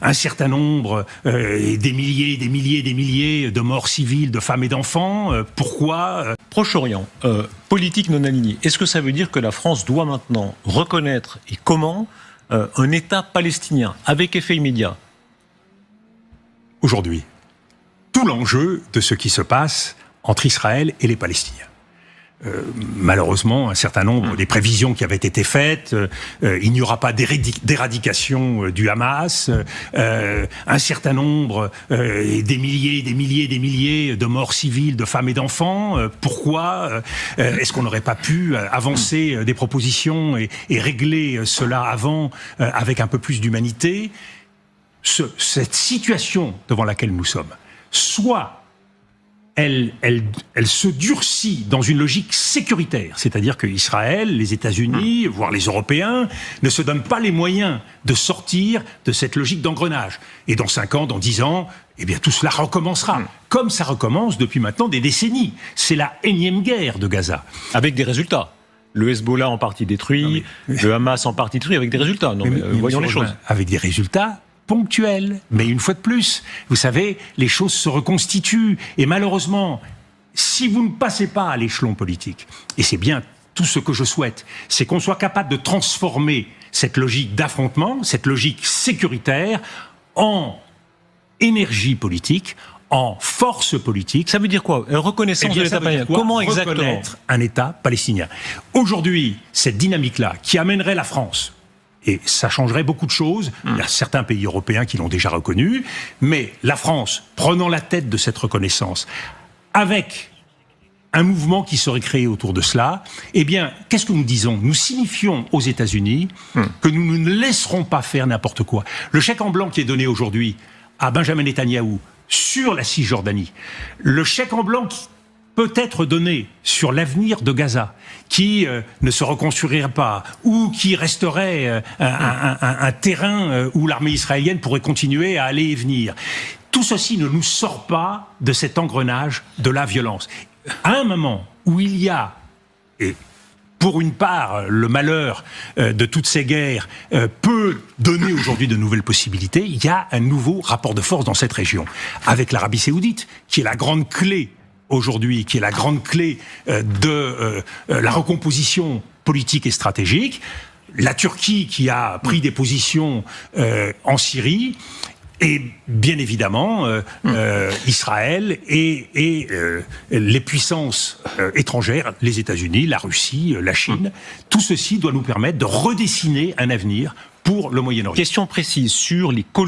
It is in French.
un certain nombre, des milliers de morts civiles, de femmes et d'enfants. Pourquoi Proche-Orient, politique non alignée. Est-ce que ça veut dire que la France doit maintenant reconnaître, et comment, un État palestinien, avec effet immédiat? Aujourd'hui, tout l'enjeu de ce qui se passe entre Israël et les Palestiniens. Malheureusement, un certain nombre des prévisions qui avaient été faites, il n'y aura pas d'éradication du Hamas, un certain nombre, des milliers de morts civiles, de femmes et d'enfants. Pourquoi est-ce qu'on n'aurait pas pu avancer des propositions et régler cela avant avec un peu plus d'humanité? Cette situation devant laquelle nous sommes, soit elle se durcit dans une logique sécuritaire, c'est-à-dire que Israël, les États-Unis, voire les Européens, ne se donnent pas les moyens de sortir de cette logique d'engrenage. Et dans 5 ans, dans 10 ans, eh bien tout cela recommencera, comme ça recommence depuis maintenant des décennies. C'est la énième guerre de Gaza. Avec des résultats. Le Hezbollah en partie détruit, le Hamas en partie détruit, avec des résultats. Non, mais voyons les choses. Avec des résultats ponctuel, mais une fois de plus, vous savez, les choses se reconstituent. Et malheureusement, si vous ne passez pas à l'échelon politique, et c'est bien tout ce que je souhaite, c'est qu'on soit capable de transformer cette logique d'affrontement, cette logique sécuritaire, en énergie politique, en force politique. Ça veut dire quoi? Reconnaissance de l'État palestinien. Comment exactement? Reconnaître un État palestinien. Aujourd'hui, cette dynamique-là, qui amènerait la France, et ça changerait beaucoup de choses. Il y a certains pays européens qui l'ont déjà reconnu. Mais la France, prenant la tête de cette reconnaissance, avec un mouvement qui serait créé autour de cela, eh bien, qu'est-ce que nous disons? Nous signifions aux États-Unis que nous ne laisserons pas faire n'importe quoi. Le chèque en blanc qui est donné aujourd'hui à Benjamin Netanyahou sur la Cisjordanie, le chèque en blanc qui peut être donné sur l'avenir de Gaza, qui ne se reconstruirait pas, ou qui resterait un terrain où l'armée israélienne pourrait continuer à aller et venir. Tout ceci ne nous sort pas de cet engrenage de la violence. À un moment où il y a, et pour une part, le malheur de toutes ces guerres peut donner aujourd'hui de nouvelles possibilités, il y a un nouveau rapport de force dans cette région, avec l'Arabie Saoudite, qui est la grande clé aujourd'hui, qui est la grande clé de la recomposition politique et stratégique, la Turquie qui a pris des positions en Syrie, et bien évidemment Israël et les puissances étrangères, les États-Unis, la Russie, la Chine. Tout ceci doit nous permettre de redessiner un avenir pour le Moyen-Orient. Question précise sur les colons.